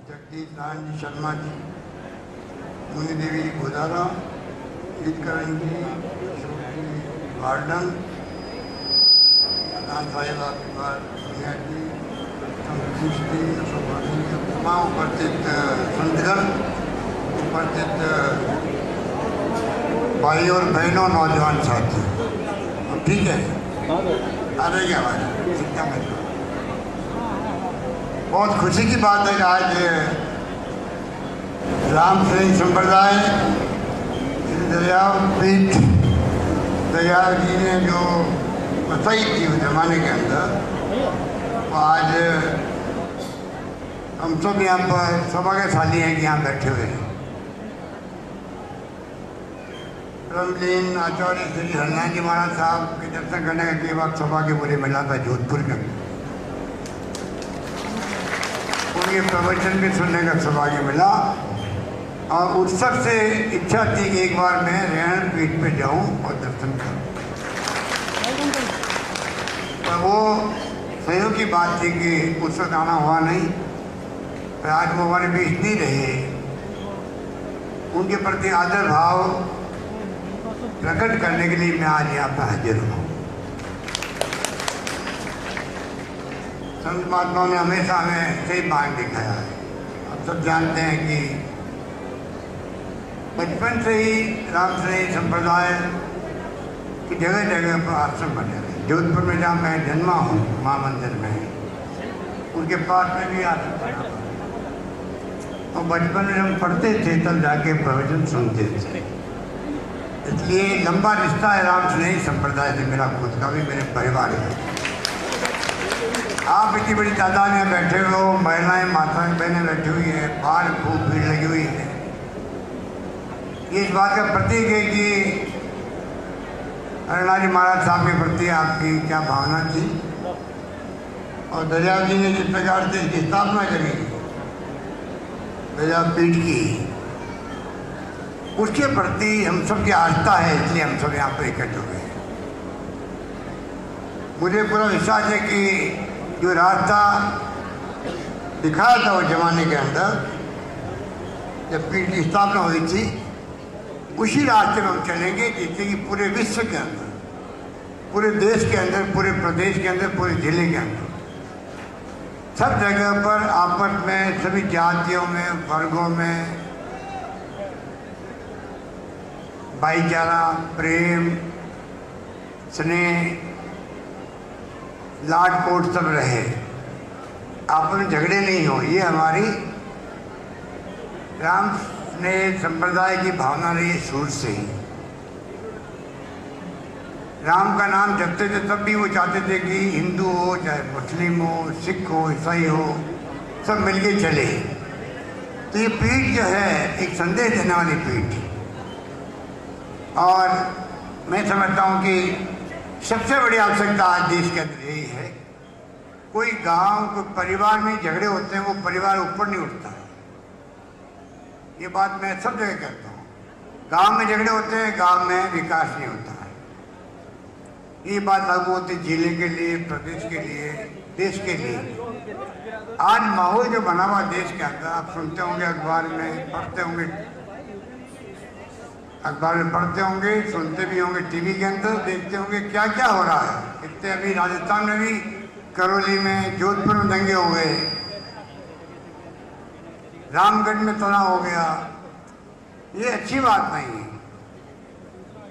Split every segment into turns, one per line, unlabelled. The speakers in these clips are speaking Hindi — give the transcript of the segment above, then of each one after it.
जगदीश नारायण जी शर्मा जी, मुनि देवी जी गोदारा, हितकरण जी, अशोक जी वार्डन, अदान साहिब सोनिया जी, संतोष जी, अशोक वर्धन जी, तमाम उपस्थित संतगण, उपस्थित भाई और बहनों, नौजवान साथी, ठीक है आ रही है हमारी चिंता में। बहुत खुशी की बात है कि आज रामश्रेणी संप्रदाय दरियाव पीठ दरियाव जी ने जो बसाई थी उस जमाने के अंदर, तो आज हम सब यहाँ पर सौभाग्यशाली हैं कि यहाँ बैठे हुए हैं। ब्रह्मलीन आचार्य श्री हरिनारायण जी महाराज साहब के दर्शन करने का कई बार सौभाग्य मुझे मिला था जोधपुर में, उनके प्रवचन भी सुनने का सौभाग्य मिला और उत्सव से इच्छा थी कि एक बार मैं रेहण पीठ पे जाऊं और दर्शन करूं, पर वो सहयोग की बात थी कि उस वक्त आना हुआ नहीं, पर आज वो हमारे बीच नहीं रहे। उनके प्रति आदर भाव प्रकट करने के लिए मैं आज यहाँ पर हाजिर हूँ। संत महात्माओं ने हमेशा हमें सही मार्ग दिखाया है। आप सब जानते हैं कि बचपन से ही रामश्रेणी संप्रदाय की जगह जगह पर आश्रम बने हुए। जोधपुर में जहाँ मैं जन्मा हूँ माँ मंदिर में, उनके पास में भी आश्रम बना और बचपन में हम पढ़ते थे तब जाके प्रवचन सुनते थे। इसलिए लंबा रिश्ता है रामश्रेणी संप्रदाय से, मेरा खुद का भी, मेरे परिवार का। आप इतनी बड़ी तादाद में बैठे हो, महिलाएं माताएं बहनें बैठी हुई हैं, बाहर खूब भीड़ लगी हुई है। ये इस बात का प्रतीक है कि हरिनारायण जी महाराज साहब के प्रति आपकी क्या भावना थी और दरियाव जी ने जिस प्रकार से इसकी स्थापना करी दरियाव पीठ की, उसके प्रति हम सब की आस्था है, इसलिए हम सब यहाँ पर इकट्ठे हुए। मुझे पूरा विश्वास है कि जो रास्ता दिखाया था उस जमाने के अंदर जब पीठ की स्थापना हुई थी, उसी रास्ते में हम चलेंगे जिससे कि पूरे विश्व के अंदर, पूरे देश के अंदर, पूरे प्रदेश के अंदर, पूरे जिले के अंदर, सब जगह पर आपस में सभी जातियों में, वर्गों में भाईचारा, प्रेम, स्नेह, लाड कोट सब रहे, आपस में झगड़े नहीं हो। ये हमारी रामश्रेणी संप्रदाय की भावना रही है शुरू से ही। राम का नाम जपते थे तब भी वो चाहते थे कि हिंदू हो, चाहे मुस्लिम हो, सिख हो, ईसाई हो, सब मिलके चले। तो ये पीठ जो है एक संदेश देने वाली पीठ, और मैं समझता हूँ कि सबसे बड़ी आवश्यकता आज देश के अंदर यही है। कोई गांव, कोई परिवार में झगड़े होते हैं, वो परिवार ऊपर नहीं उठता है। ये बात मैं सब जगह कहता हूँ। गांव में झगड़े होते हैं, गांव में विकास नहीं होता है। ये बात लागू होती है जिले के लिए, प्रदेश के लिए, देश के लिए। आज माहौल जो बना हुआ देश के अंदर, आप सुनते होंगे, अखबार में पढ़ते होंगे, सुनते भी होंगे, टीवी के अंदर देखते होंगे क्या क्या हो रहा है। इतने अभी राजस्थान में भी करौली में, जोधपुर में दंगे हो गए, रामगढ़ में तनाव हो गया। ये अच्छी बात नहीं है।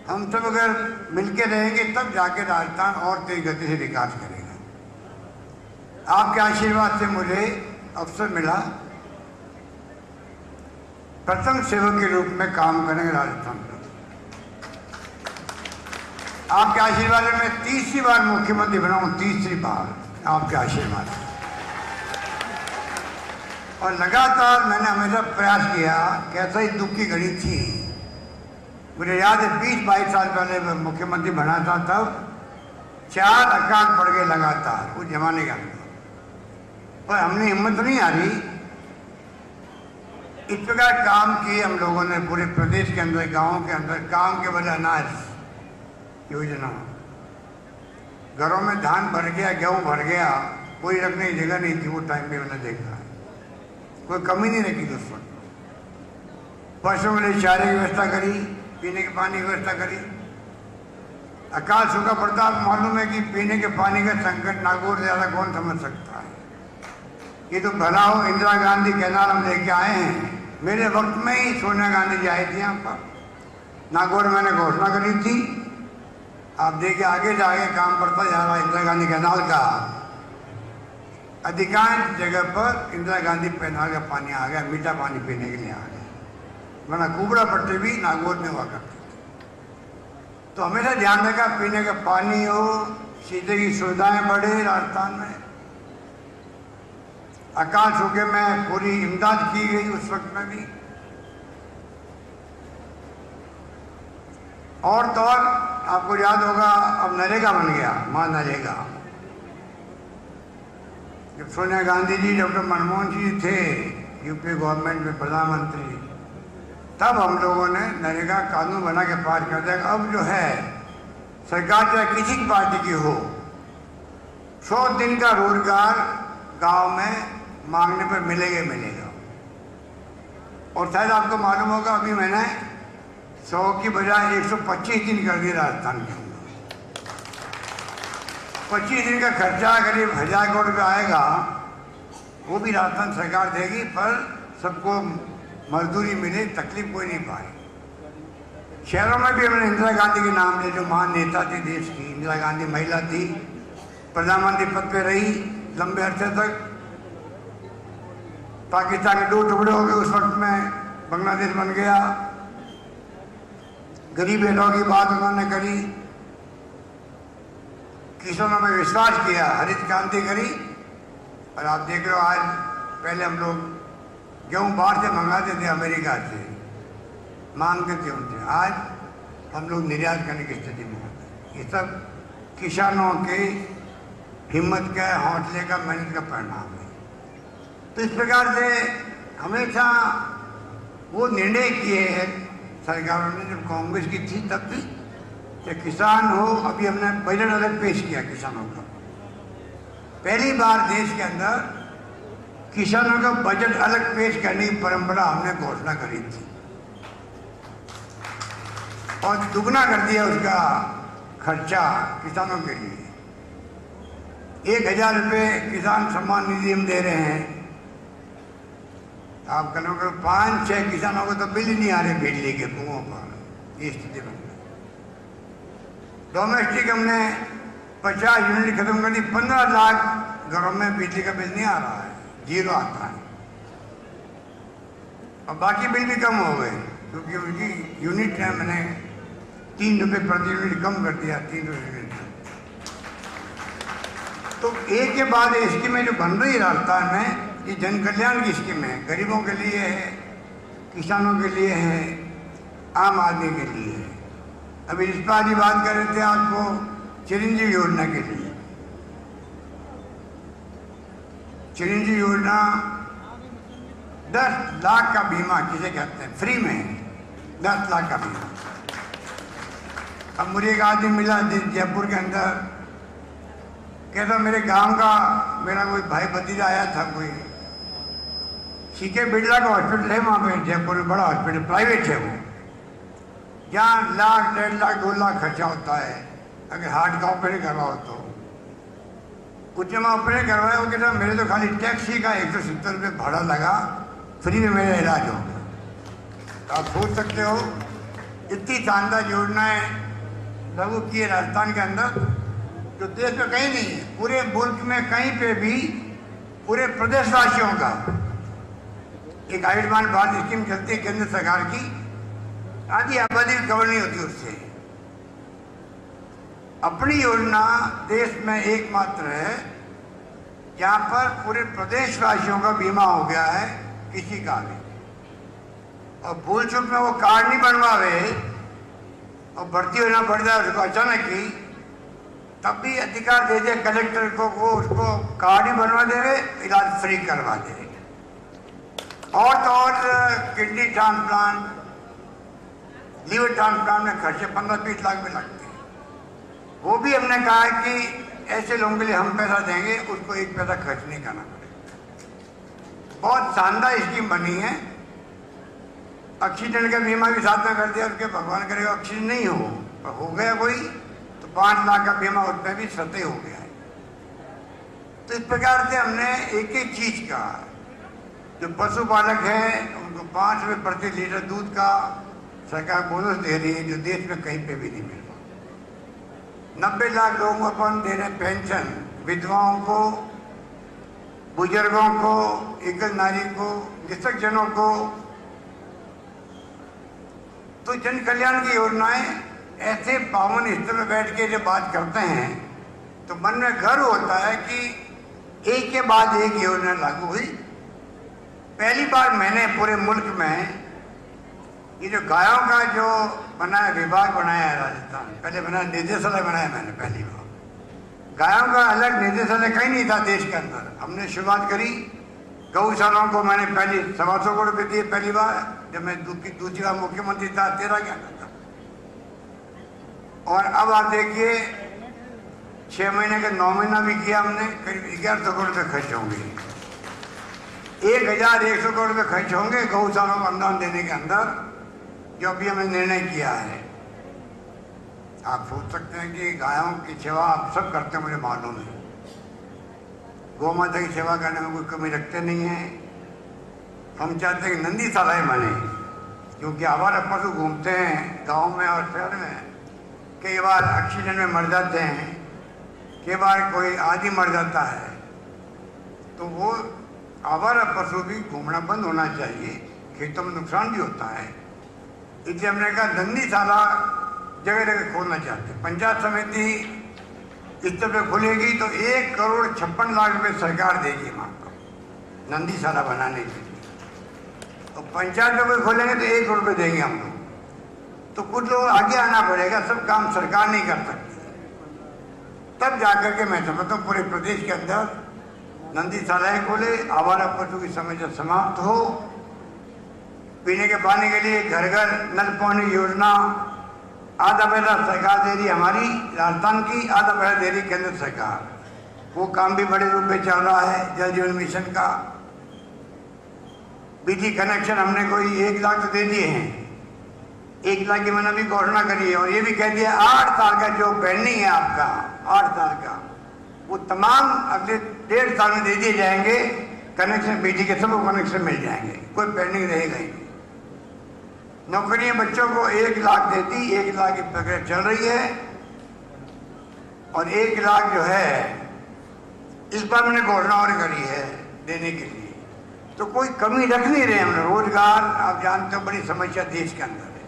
हम सब अगर मिलके रहेंगे तब जाके राजस्थान और तेज गति से विकास करेगा। आपके आशीर्वाद से मुझे अवसर मिला प्रथम सेवक के रूप में काम करेंगे राजस्थान पर। आपके आशीर्वाद में मैं तीसरी बार मुख्यमंत्री बना हूं, तीसरी बार आपके आशीर्वाद। और लगातार मैंने हमेशा प्रयास किया, कैसा ही दुख की घड़ी थी। मुझे याद है 20-22 साल पहले मैं मुख्यमंत्री बना था, तब 4 अकाल पड़ गए लगातार उस जमाने के अंदर, पर हमने हिम्मत नहीं हारी। इस प्रकार काम किए हम लोगों ने पूरे प्रदेश के अंदर, गाँव के अंदर। काम के वजह अनाज योजना, घरों में धान भर गया, गेहूँ भर गया, कोई रखने की जगह नहीं थी वो टाइम में मैंने देखा। कोई कमी नहीं रखी उस वक्त। पशुओं के लिए चारे की व्यवस्था करी, पीने के पानी की व्यवस्था करी। अकाल सूखा पड़ता, मालूम है कि पीने के पानी का संकट नागौर ज्यादा कौन समझ सकता है। ये तो भला हो इंदिरा गांधी कैनाल हम लेके आए हैं। मेरे वक्त में ही सोनिया गांधी जी आई थी यहाँ पर, नागौर में मैंने घोषणा करी थी। आप देखिए आगे जाके काम बढ़ता जा रहा है इंदिरा गांधी कैनाल का। अधिकांश जगह पर इंदिरा गांधी कैनाल का पानी आ गया, मीठा पानी पीने के लिए आ गया, वरना कुबड़ा पट्टी भी नागौर में हुआ करती थी। तो हमेशा ध्यान रखा पीने का पानी हो, सीधे की सुविधाएं बढ़े राजस्थान में। अकाल सूखे में पूरी इमदाद की गई उस वक्त में भी। और तो और आपको याद होगा अब नरेगा बन गया, नरेगा। जब सोनिया गांधी जी डॉक्टर मनमोहन सिंह थे यूपी गवर्नमेंट में प्रधानमंत्री, तब हम लोगों ने नरेगा कानून बना के पास कर दिया। अब जो है सरकार चाहे किसी की पार्टी की हो, 100 दिन का रोजगार गांव में मांगने पर मिलेगा मिलेगा। और शायद आपको मालूम होगा अभी मैंने 100 की बजाय 125 दिन कर दिया राजस्थान के अंदर। 25 दिन का खर्चा करीब 1000 करोड़ रुपये आएगा, वो भी राजस्थान सरकार देगी, पर सबको मजदूरी मिले, तकलीफ कोई नहीं पाए। शहरों में भी हमने इंदिरा गांधी के नाम ले, जो महान नेता थी देश की। इंदिरा गांधी महिला थी, प्रधानमंत्री पद पे रही लंबे अरसे तक। पाकिस्तान के 2 टुकड़े हो गए उस वक्त में, बांग्लादेश बन गया। गरीब लोगों की बात उन्होंने करी, किसानों में विश्वास किया, हरित क्रांति करी। और आप देख रहे हो आज, पहले हम लोग गेहूँ बाहर से मंगाते थे, अमेरिका से मांगते थे उनसे, आज हम लोग निर्यात करने की स्थिति में होते हैं। ये सब किसानों के हिम्मत का, हौसले का, मेहनत का परिणाम है। तो इस प्रकार से हमेशा वो निर्णय किए हैं सरकारों ने, जब कांग्रेस की थी तब भी, कि किसान हो। अभी हमने बजट अलग पेश किया किसानों का, पहली बार देश के अंदर किसानों का बजट अलग पेश करने की परंपरा हमने घोषणा करी थी, और दुगना कर दिया उसका खर्चा किसानों के लिए। 1000 रुपये किसान सम्मान निधि हम दे रहे हैं। आप कहोगे 5-6 किसानों को तो बिल ही नहीं आ रहे बिजली के कुओं पर, ये स्थिति बन गई। डोमेस्टिक हमने 50 यूनिट खत्म कर दी, 15 लाख घरों में बिजली का बिल नहीं आ रहा है, 0 आता है। और बाकी बिल भी कम हो गए, क्योंकि उनकी यूनिट है, मैंने 3 रुपये प्रति यूनिट कम कर दिया, 3 रुपये। तो एक के बाद स्कीमें जो बन रही है राजस्थान में, ये जन कल्याण की स्कीम है, गरीबों के लिए है, किसानों के लिए है, आम आदमी के लिए है। अभी इस बार बात कर रहे थे आपको चिरंजीवी योजना के लिए। चिरंजीवी योजना 10 लाख का बीमा किसे कहते हैं, फ्री में 10 लाख का बीमा। अब मुझे एक आदमी मिला जयपुर के अंदर, कहता मेरे गांव का मेरा कोई भाई भतीजा आया था, कोई सीके बिरला का हॉस्पिटल है वहाँ पे जयपुर में, बड़ा हॉस्पिटल प्राइवेट है वो, जहाँ 1 लाख 1.5 लाख 2 लाख खर्चा होता है अगर हार्ट का ऑपरेशन करवाओ तो। कुछ में ऑपरेशन करवाया, वो कहता मेरे तो खाली टैक्सी का 170 रुपये भाड़ा लगा, फ्री में मेरा इलाज हो गया। तो आप सोच सकते हो इतनी शानदार योजनाएं लागू की है राजस्थान के अंदर, जो देश में कहीं नहीं है। पूरे मुल्क में कहीं पे भी पूरे प्रदेशवासियों का एक आयुष्मान भारत स्कीम चलती है केंद्र सरकार की, आधी आबादी कवर नहीं होती उससे। अपनी योजना देश में एकमात्र है जहाँ पर पूरे प्रदेशवासियों का बीमा हो गया है, किसी का भी। और भूल चूक में वो कार्ड नहीं बनवावे और भर्ती होना पड़ जाए उसको अचानक ही, तब भी अधिकार दे दे कलेक्टर को, वो उसको कार्ड ही बनवा दे रहे, इलाज फ्री करवा दे रहे। और तो और किडनी ट्रांसप्लांट, लीवर ट्रांसप्लांट में खर्चे 15-20 लाख में लगते हैं। वो भी हमने कहा है कि ऐसे लोगों के लिए हम पैसा देंगे, उसको 1 पैसा खर्च नहीं करना पड़ेगा। बहुत शानदार स्कीम बनी है। एक्सीडेंट का बीमा भी साथ में कर दिया, उसके भगवान करेगा एक्सीडेंट नहीं हो, पर हो गया कोई तो 5 लाख का बीमा उसमें भी सतह हो गया है। तो इस प्रकार से हमने एक एक चीज का, जो पशुपालक हैं उनको 5 रुपये प्रति लीटर दूध का सरकार बोनस दे रही है, जो देश में कहीं पे भी नहीं मिल रहा। 90 लाख लोगों को अपन दे रहे पेंशन, विधवाओं को, बुजुर्गों को, एकल नारी को, निःशक्त जनों को। तो जन कल्याण की योजनाएं ऐसे पावन स्तर में बैठ के जब बात करते हैं तो मन में गर्व होता है कि एक के बाद एक योजना लागू हुई। पहली बार मैंने पूरे मुल्क में ये जो गायों का जो बनाया विभाग बनाया है राजस्थान, पहले बनाया निदेशालय बनाया मैंने पहली बार। गायों का अलग निदेशालय कहीं नहीं था देश के अंदर। हमने शुरुआत करी, गौशालाओं को मैंने पहले 125 करोड़ रुपये दिए पहली बार, जब मैं दूसरी बार मुख्यमंत्री था 13 क्या था। और अब आप देखिए 6 महीने का 9 महीना भी किया हमने, करीब 1100 करोड़ रुपये खर्च होंगे। 1100 करोड़ रुपये खर्च होंगे गौशालाओं को अनुदान देने के अंदर, जो अभी हमने निर्णय किया है। आप सोच सकते हैं कि गायों की सेवा आप सब करते हैं, मुझे मालूम है। गौ माता की सेवा करने में कोई कमी रखते नहीं है। हम चाहते हैं कि नंदीशालाएं बने, क्योंकि आवारा पशु घूमते हैं गांव में और शहर में, कई बार एक्सीडेंट में मर जाते हैं, कई बार कोई आदि मर जाता है, तो वो आवारा पशु भी घूमना बंद होना चाहिए। खेतों में नुकसान भी होता है, इसलिए हमने कहा नंदीशाला जगह जगह खोलना चाहते हैं। पंचायत समिति इस तरह पे खुलेगी तो 1 करोड़ 56 लाख रुपए सरकार देगी मांग नंदीशाला बनाने के लिए। और पंचायतों में खोलेंगे तो 1 करोड़ रुपये देंगे हम लोग। तो कुछ लोग आगे आना पड़ेगा, सब काम सरकार नहीं कर सकती। तब जाकर के मैं समझता हूँ पूरे प्रदेश के अंदर नंदीशालाएं खोले, आवारा पशु की समस्या समाप्त हो। पीने के पानी के लिए घर घर नल पानी योजना आधा पैसा सरकार दे रही हमारी राजस्थान की, आधा पैसा दे रही केंद्र सरकार। वो काम भी बड़े रूप में चल रहा है। जल जीवन मिशन का बिजली कनेक्शन हमने कोई 1 लाख तो दे दिए हैं। 1 लाख की मैंने भी घोषणा करी है, और ये भी कह दिया 8 साल का जो पेंडिंग है आपका 8 साल का, वो तमाम अगले 1.5 साल में दे दिए जाएंगे। कनेक्शन बिजली के सबको कनेक्शन मिल जाएंगे, कोई पेंडिंग रहेगा ही नहीं। नौकरियां बच्चों को 1 लाख देती, 1 लाख की प्रक्रिया चल रही है। और 1 लाख जो है इस बार मैंने घोषणा और करी है देने के लिए। तो कोई कमी रख नहीं रहे हमने। रोजगार आप जानते हो बड़ी समस्या देश के अंदर है।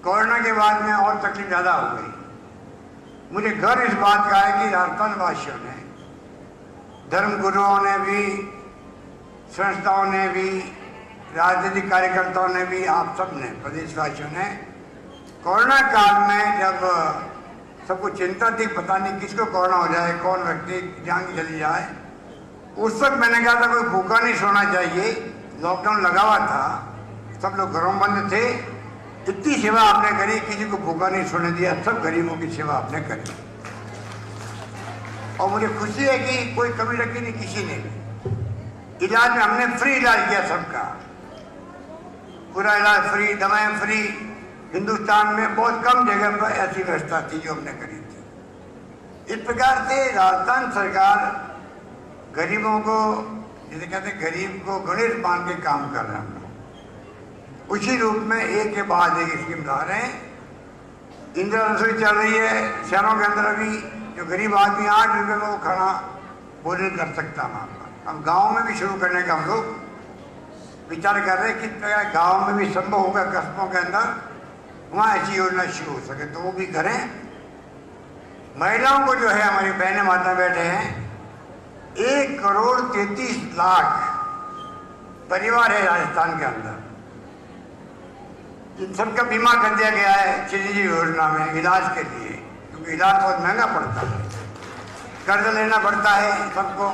कोरोना के बाद में और तकलीफ ज्यादा हो गई। मुझे गर्व इस बात का है कि राजस्थान वासियों ने, धर्म गुरुओं ने भी, संस्थाओं ने भी, राजनीतिक कार्यकर्ताओं ने भी, आप सब ने, प्रदेशवासियों ने कोरोना काल में जब सबको चिंता थी, पता नहीं किसको कोरोना हो जाए, कौन व्यक्ति जान चली जाए, उस वक्त मैंने कहा था कोई भूखा नहीं सोना चाहिए। लॉकडाउन लगा हुआ था, सब लोग घरों बंद थे, इतनी सेवा आपने करी, किसी को भूखा नहीं सोने दिया, सब गरीबों की सेवा आपने करी। और मुझे खुशी है कि कोई कमी रखी नहीं किसी ने भी। इलाज में हमने फ्री इलाज किया सबका, पूरा इलाज फ्री, दवाएं फ्री। हिंदुस्तान में बहुत कम जगह पर ऐसी व्यवस्था थी जो हमने करी थी। इस प्रकार से राजस्थान सरकार गरीबों को, जैसे कहते हैं गरीब को गणेश मान के काम कर रहे हैं। उसी रूप में एक के बाद एक स्कीम ला रहे हैं। इंदिरा रसोई चल रही है शहरों के अंदर। अभी जो गरीब आदमी 8 रुपये में वो खाना भोजन कर सकता है वहाँ पर। अब गाँव में भी शुरू करने का हम लोग विचार कर रहे हैं कि गाँव में भी संभव होगा, कस्बों के अंदर वहाँ ऐसी योजना शुरू हो सके तो वो भी करें। महिलाओं को जो है, हमारी बहनें माता बैठे हैं, 1 करोड़ 33 लाख परिवार है राजस्थान के अंदर, इन सबका बीमा कर दिया गया है चिरंजीवी योजना में इलाज के लिए, क्योंकि इलाज बहुत महंगा पड़ता है, कर्ज लेना पड़ता है, सबको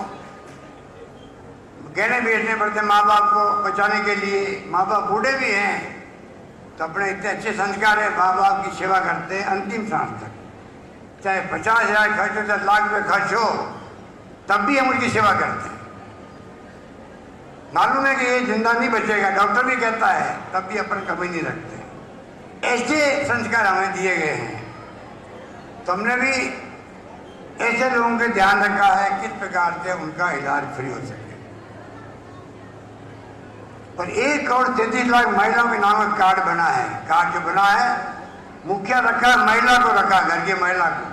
गहने बेचने पड़ते हैं माँ बाप को बचाने के लिए। माँ बाप बूढ़े भी हैं तो अपने इतने अच्छे संस्कार है, माँ बाप की सेवा करते हैं अंतिम सांस तक, चाहे 50,000 खर्च हो, चाहे लाख रुपये खर्च हो, तब भी हम उनकी सेवा करते हैं। मालूम है कि ये जिंदा नहीं बचेगा, डॉक्टर भी कहता है, तब भी अपन कमी नहीं रखते। ऐसे संस्कार हमें दिए गए हैं, तो हमने भी ऐसे लोगों के ध्यान रखा है किस प्रकार से उनका इलाज फ्री हो सके। पर 1,33,00,000 महिलाओं के नाम का कार्ड बना है। कार्ड जो बना है, मुखिया रखा, महिला को रखा, घर की महिला को।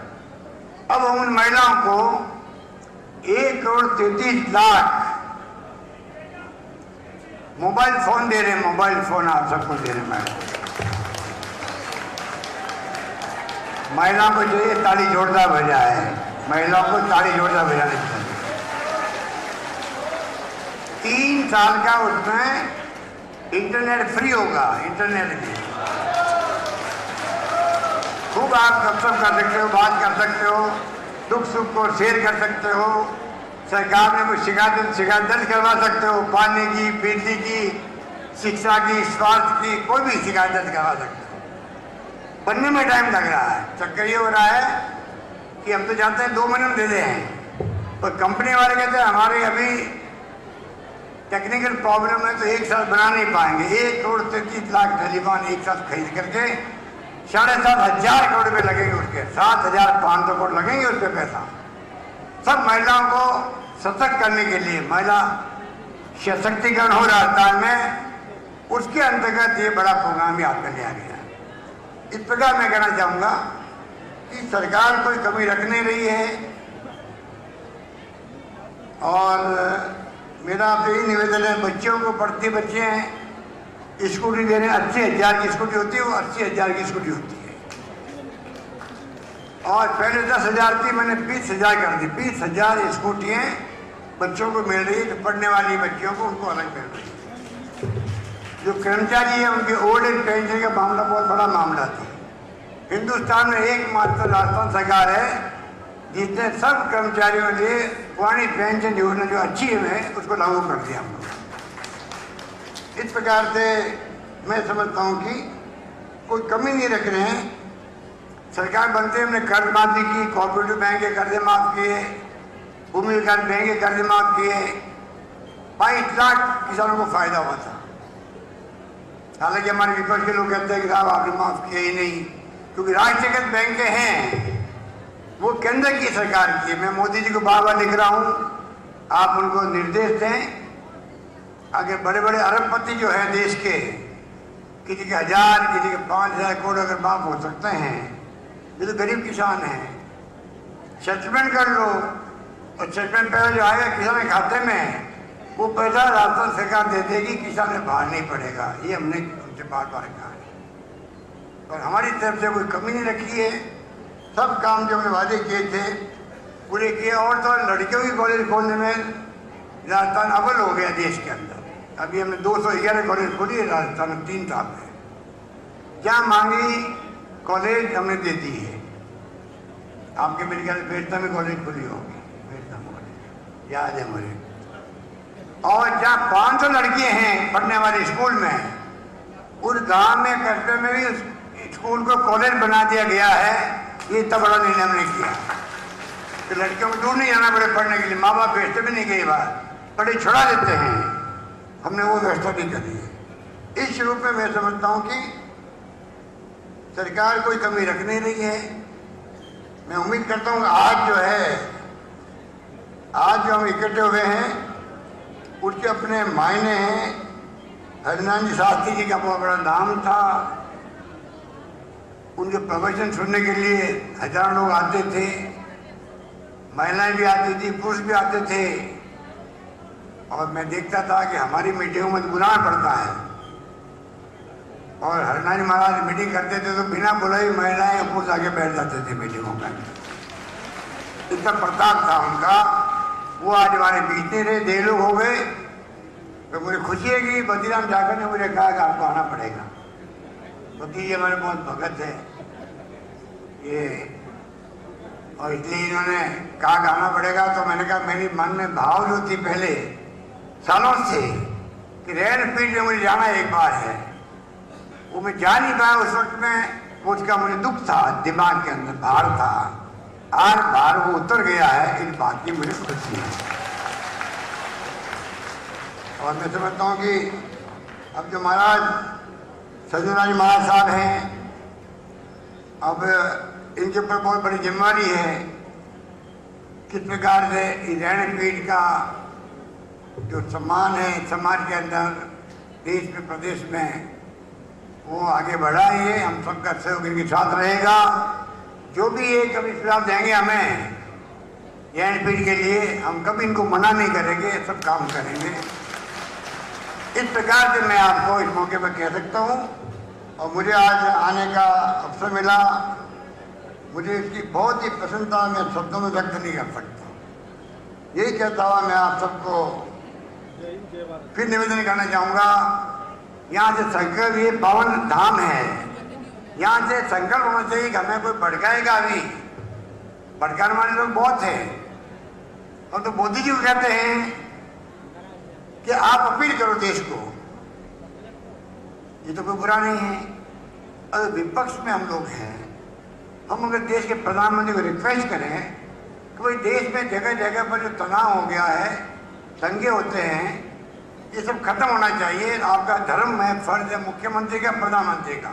अब हम उन महिलाओं को 1,33,00,000 मोबाइल फोन दे रहे हैं। मोबाइल फोन आप सबको दे रहे हैं। महिलाओं को चाहिए ताली जोरदार बजा है, महिलाओं को ताली जोरदार बजाने चाहिए। 3 साल का उसमें इंटरनेट फ्री होगा। इंटरनेट भी खूब आप गपशप कर सकते हो, बात कर सकते हो, दुख सुख को शेयर कर सकते हो। सरकार में कोई शिकायत दर्ज करवा सकते हो, पानी की, बिजली की, शिक्षा की, स्वास्थ्य की, कोई भी शिकायत दर्ज करवा सकते हो। बनने में टाइम लग रहा है। चक्कर ये हो रहा है कि हम तो जानते हैं 2 महीने में दे रहे हैं, पर कंपनी वाले कहते हैं हमारे अभी टेक्निकल प्रॉब्लम है तो 1 साल बना नहीं पाएंगे। 1,33,00,000 टेलीफोन एक साथ खरीद करके 7,500 करोड़ रुपये लगेंगे, उसके 7,500 करोड़ लगेंगे उस पर पैसा। सब महिलाओं को सशक्त करने के लिए, महिला सशक्तिकरण हो राजस्थान में, उसके अंतर्गत ये बड़ा प्रोग्राम याद कर लिया गया। इस प्रकार मैं कहना चाहूँगा कि सरकार कोई कमी रख नहीं रही है, और मेरा आप यही निवेदन है, बच्चों को, पढ़ते बच्चे हैं, स्कूटी दे रहे हैं। 80,000 की स्कूटी होती है, वो 80,000 की स्कूटी होती है। और पहले 10,000 थी, मैंने 20,000 कर दी। 20,000 स्कूटियाँ बच्चों को मिल रही है, जो पढ़ने वाली बच्चियों को उनको अलग मिल रही है। जो कर्मचारी है उनके ओल्ड एज पेंशन का मामला बहुत बड़ा मामला था। हिंदुस्तान में एकमात्र राजस्थान सरकार है जिसने सब कर्मचारियों के लिए पुरानी पेंशन योजना जो अच्छी है उसको लागू कर दिया हम लोग। इस प्रकार से मैं समझता हूँ कि कोई कमी नहीं रख रहे हैं। सरकार बनते हमने कर्ज माफी की, कोऑपरेटिव बैंक के कर्जे माफ किए, भूमि विकास बैंक के कर्जे माफ किए, 22 लाख किसानों को फायदा हुआ था। हालांकि हमारे विपक्ष के लोग कहते हैं कि साहब आपने माफ किया ही नहीं, क्योंकि राष्ट्रीयकृत बैंक हैं, वो केंद्र की सरकार की है। मैं मोदी जी को बार बार लिख रहा हूँ, आप उनको निर्देश दें। आगे बड़े बड़े अरबपति जो है देश के, किसी के 1000, किसी के 5,000 करोड़ अगर माफ हो सकते हैं, ये तो गरीब किसान हैं, सेटलमेंट कर लो। और सेटलमेंट पैसा जो आएगा किसान के खाते में, वो पैसा राजस्थान सरकार दे देगी, किसान में बाहर नहीं पड़ेगा। ये हमने उनसे बार बार कहा है, और हमारी तरफ से कोई कमी नहीं रखी है। सब काम जो हमने वादे किए थे पूरे किए। और तो लड़कियों की कॉलेज खोलने में राजस्थान अव्वल हो गया देश के अंदर। अभी हमने 211 कॉलेज खोली है राजस्थान में 3 साल में। जहाँ मांगी कॉलेज हमने दे दी है। आपके मेरे ख्याल बेड़ता में कॉलेज खुली होगी, बेड़ता कॉलेज याद है मुझे। और जहाँ 500 लड़कियाँ हैं पढ़ने वाले स्कूल में, उस गांव में, कस्बे में भी स्कूल को कॉलेज बना दिया गया है। ये इतना बड़ा निर्णय हमने किया कि लड़कियों को दूर नहीं जाना पड़े पढ़ने के लिए। माँ बाप भेजते भी नहीं, कई बार पढ़े छुड़ा देते हैं, हमने वो व्यवस्था भी करी है। इस रूप में मैं समझता हूँ कि सरकार कोई कमी रख नहीं रही है। मैं उम्मीद करता हूँ आज जो है, आज जो हम इकट्ठे हुए हैं उसके अपने मायने हैं। हरिनारायण जी शास्त्री जी का बहुत बड़ा नाम था। उनके प्रवचन सुनने के लिए हजारों लोग आते थे, महिलाएं भी आती थी, पुरुष भी आते थे। और मैं देखता था कि हमारी मीटिंगों में बुलाना पड़ता है, और हरिनारायण महाराज मीटिंग करते थे तो बिना बुलाई महिलाएं पुरुष आके बैठ जाते थे मीटिंगों में। इतना प्रताप था उनका। वो आज हमारे बीच नहीं रहे, 2 लोग हो गए। तो मुझे खुशी है कि बद्रीराम ठाकर ने मुझे कहा कि आपको आना पड़ेगा, क्योंकि ये हमारे बहुत भगत है ये, और इसलिए इन्होंने कहा कि आना पड़ेगा। तो मैंने कहा, मेरी मन में भाव जो थी पहले सालों से कि रेल फील्ड में मुझे जाना एक बार है, वो मैं जा नहीं पाया उस वक्त में। उसका मुझे दुख था, दिमाग के अंदर भार था। आज भार वो उतर गया है, इस बात की मुझे खुशी है। और मैं समझता हूँ कि अब जो महाराज सज्जनराज महाराज साहब हैं, अब इनके ऊपर बहुत बड़ी जिम्मेदारी है किस प्रकार से रैण पीठ का जो सम्मान है समाज के अंदर, देश में, प्रदेश में, वो आगे बढ़ाइए। हम सबका सहयोग इनके साथ रहेगा। जो भी ये कभी सुझाव देंगे हमें रैण पीठ के लिए, हम कभी इनको मना नहीं करेंगे, सब काम करेंगे। इस प्रकार से मैं आपको इस मौके पर कह सकता हूँ। और मुझे आज आने का अवसर मिला, मुझे इसकी बहुत ही प्रसन्नता मैं शब्दों में व्यक्त नहीं कर सकता। यही कहता हुआ मैं आप सबको फिर निवेदन करना चाहूँगा, यहाँ से संकल्प, ये पावन धाम है, यहाँ से संकल्प होना चाहिए कि हमें कोई भड़काएगा। अभी भड़काने वाले लोग बहुत हैं। और तो मोदी जी को कहते हैं कि आप अपील करो देश को, ये तो कोई बुरा नहीं है। अगर विपक्ष में हम लोग हैं, हम अगर देश के प्रधानमंत्री को रिक्वेस्ट करें कि भाई देश में जगह जगह पर जो तनाव हो गया है, दंगे होते हैं, ये सब खत्म होना चाहिए। आपका धर्म है, फर्ज है मुख्यमंत्री का, प्रधानमंत्री का,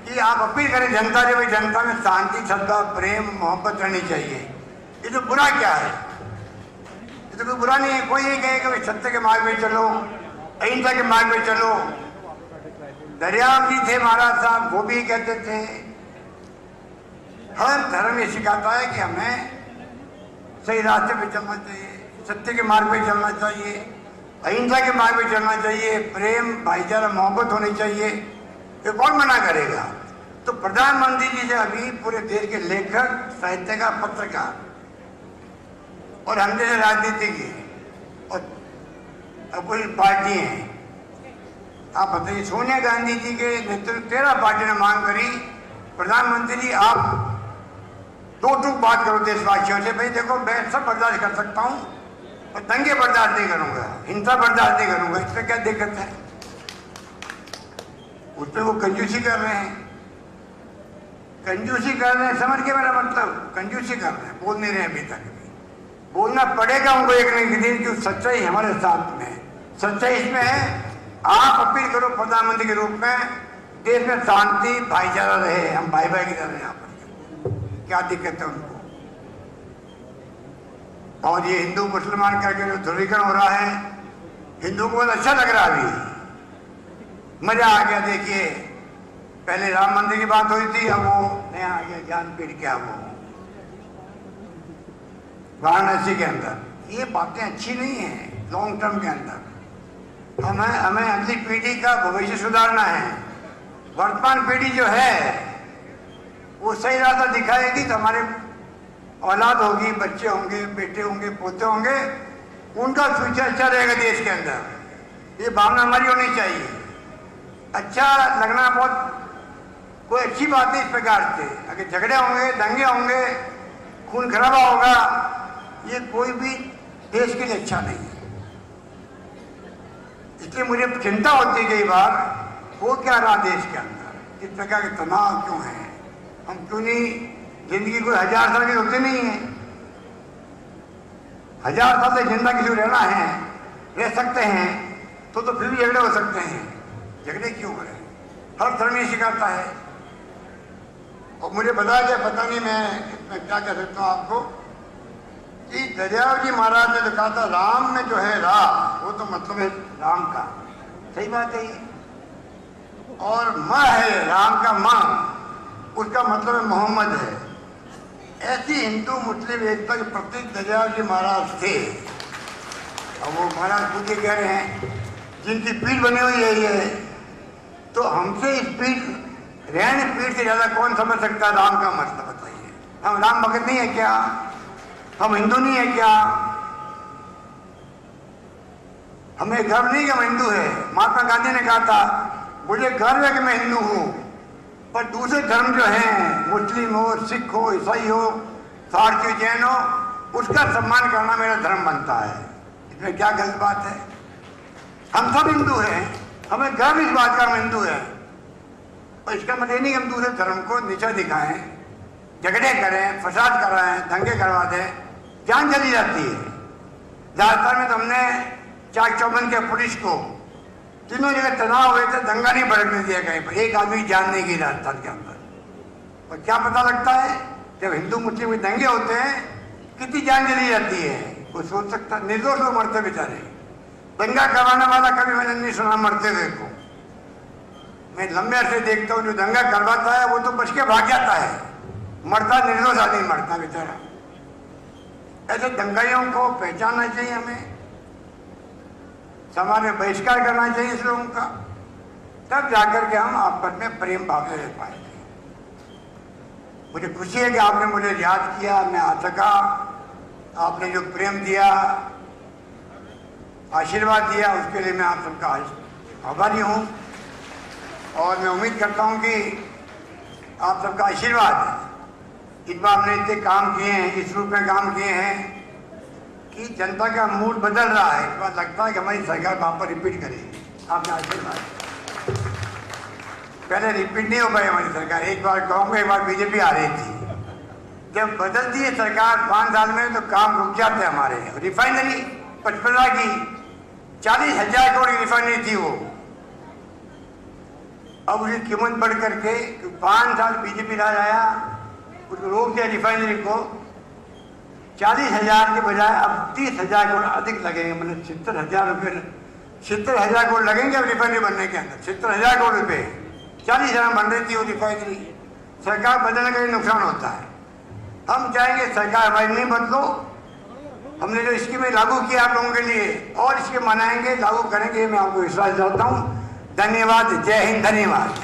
कि आप अपील करें जनता से, भाई जनता में शांति, श्रद्धा, प्रेम, मोहब्बत रहनी चाहिए। ये तो बुरा क्या है? ये तो कोई बुरा नहीं है। कोई ये कहे कि भाई सत्य के मार्ग में चलो, अहिंसा के मार्ग में चलो। दरियाव जी थे महाराज साहब, वो भी कहते थे हर धर्म ये सिखाता है कि हमें सही रास्ते पे चलना चाहिए, सत्य के मार्ग पे चलना चाहिए, अहिंसा के मार्ग पे चलना चाहिए, प्रेम, भाईचारा, मोहब्बत होनी चाहिए। ये कौन मना करेगा? तो प्रधानमंत्री जी से अभी पूरे देश के लेखक, साहित्यकार, पत्रकार और हम जैसे राजनीतिज्ञ और पूरी पार्टी हैं। आप बताइए, सोनिया गांधी जी के नेतृत्व 13 पार्टी ने मांग करी, प्रधानमंत्री जी आप दो टूक बात करो देशवासियों से, भाई देखो मैं सब बर्दाश्त कर सकता हूँ और दंगे बर्दाश्त नहीं करूंगा, हिंसा बर्दाश्त नहीं करूंगा। इसमें क्या दिक्कत है? उसमें वो कंजूसी कर रहे हैं, कंजूसी कर रहे हैं, समझ के मेरा मतलब, कंजूसी कर रहे हैं, बोल नहीं रहे अभी तक भी। बोलना पड़ेगा उनको एक नहीं दिन, क्योंकि सच्चाई हमारे साथ में, सच्चाई इसमें है। आप अपील करो प्रधानमंत्री के रूप में, देश में शांति, भाईचारा रहे, हम भाई भाई की तरह यहाँ पर, क्या दिक्कत है उनको? और ये हिंदू मुसलमान करके जो ध्रुवीकरण हो रहा है, हिंदू को बहुत अच्छा लग रहा है, अभी मजा आ गया। देखिए पहले राम मंदिर की बात हुई थी, अब वो नया आ गया ज्ञानपीठ, क्या वो वाराणसी के अंदर। ये बातें अच्छी नहीं है लॉन्ग टर्म के अंदर। हमें अगली पीढ़ी का भविष्य सुधारना है। वर्तमान पीढ़ी जो है वो सही रास्ता दिखाएगी तो हमारे औलाद होगी, बच्चे होंगे, बेटे होंगे, पोते होंगे, उनका फ्यूचर अच्छा रहेगा देश के अंदर। ये भावना हमारी होनी चाहिए। अच्छा लगना बहुत कोई अच्छी बात नहीं इस प्रकार से। अगर झगड़े होंगे, दंगे होंगे, खून खराबा होगा, ये कोई भी देश के लिए अच्छा नहीं है। इसलिए मुझे चिंता होती है कई बार, हो क्या रहा देश के अंदर, इस प्रकार के तनाव क्यों है? हम क्यों नहीं, जिंदगी कोई 1000 साल की होती नहीं है। 1000 साल से जिंदा किसी को रहना है, रह सकते हैं, तो फिर भी झगड़े हो सकते हैं। झगड़े क्यों हो रहे हैं? हर धर्म ये सिखाता है। और मुझे बताया जाए, पता नहीं मैं इसमें क्या कह सकता हूँ आपको, कि दरियाव जी महाराज ने जो कहा था, राम में जो है रा, वो तो मतलब है राम का, सही बात है ये। और माँ है, राम का माँ, उसका मतलब है मोहम्मद है। ऐसी हिंदू मुस्लिम एकता के प्रतीक दरियाव जी महाराज थे। और वो महाराज खुद ये कह रहे हैं, जिनकी पीठ बनी हुई है ये, तो हमसे इस पीठ, रैण पीठ से ज्यादा कौन समझ सकता है राम का मतलब? बताइए, हम राम भगत नहीं है क्या? हम हिंदू नहीं है क्या? हमें गर्व नहीं कि हम हिंदू है। महात्मा गांधी ने कहा था, मुझे गर्व है कि मैं हिंदू हूं, पर दूसरे धर्म जो हैं, मुस्लिम हो, सिख हो, ईसाई हो, फारसी, जैन हो, उसका सम्मान करना मेरा धर्म बनता है। इसमें क्या गलत बात है? हम सब हिंदू हैं, हमें गर्व इस बात का हम हिंदू हैं। और इसका मतलब नहीं कि हम दूसरे धर्म को नीचा दिखाएं, झगड़े करें, फसाद कराएं, दंगे करवा दें, जान चली जाती है। ज्यादातर में तो हमने चाक चौबंद के पुलिस को, तीनों जगह तनाव हुए थे, दंगा नहीं भड़कने दिया कहीं पर, एक आदमी जान नहीं गई राजस्थान के अंदर। और क्या पता लगता है जब हिंदू मुस्लिम के दंगे होते हैं कितनी जान चली जाती है, कोई सोच सकता, निर्दोष लोग मरते बेचारे। दंगा करवाने वाला कभी मैंने नहीं सुना मरते हुए को। मैं लंबे अरसे देखता हूँ जो दंगा करवाता है वो तो बच के भाग जाता है, मरता निर्दोष आदमी मरता बेचारा। ऐसे दंगाइयों को पहचानना चाहिए, हमें समाज में बहिष्कार करना चाहिए इस लोगों का, तब जाकर के हम आपस में प्रेम भाव से रह पाएंगे। मुझे खुशी है कि आपने मुझे याद किया, मैं आ सका, आपने जो प्रेम दिया, आशीर्वाद दिया, उसके लिए मैं आप सबका आभारी हूँ। और मैं उम्मीद करता हूँ कि आप सबका आशीर्वाद, इस बार हमने इतने काम किए हैं, इस रूप में काम किए हैं कि जनता का मूड बदल रहा है। इस बार लगता है कि हमारी सरकार वहाँ पर रिपीट करेगी। आपने आशीर्वाद, पहले रिपीट नहीं हो पाई हमारी सरकार, एक बार कांग्रेस एक बार बीजेपी आ रही थी। जब बदलती है सरकार 5 साल में तो काम रुक जाते हैं हमारे। रिफाइनरी 55 की 40,000 करोड़ की रिफाइनरी थी वो, अब उसकी कीमत बढ़ करके 5 साल बीजेपी राज आया, उसको रोक दिया रिफाइनरी को। 40,000 के बजाय अब 30,000 करोड़ अधिक लगेंगे, मतलब 70,000 रुपये, 70,000 करोड़ लगेंगे अब रिफाइनरी बनने के अंदर। 70,000 करोड़ रुपये 40,000 बन रही थी वो रिफाइनरी। सरकार बदलने का ही नुकसान होता है। हम चाहेंगे सरकार हमारी नहीं बदलो, हमने जो स्कीमें लागू की आप लोगों के लिए और स्कीम बनाएंगे, लागू करेंगे, मैं आपको विश्वास दिलाता हूँ। धन्यवाद, जय हिंद, धन्यवाद।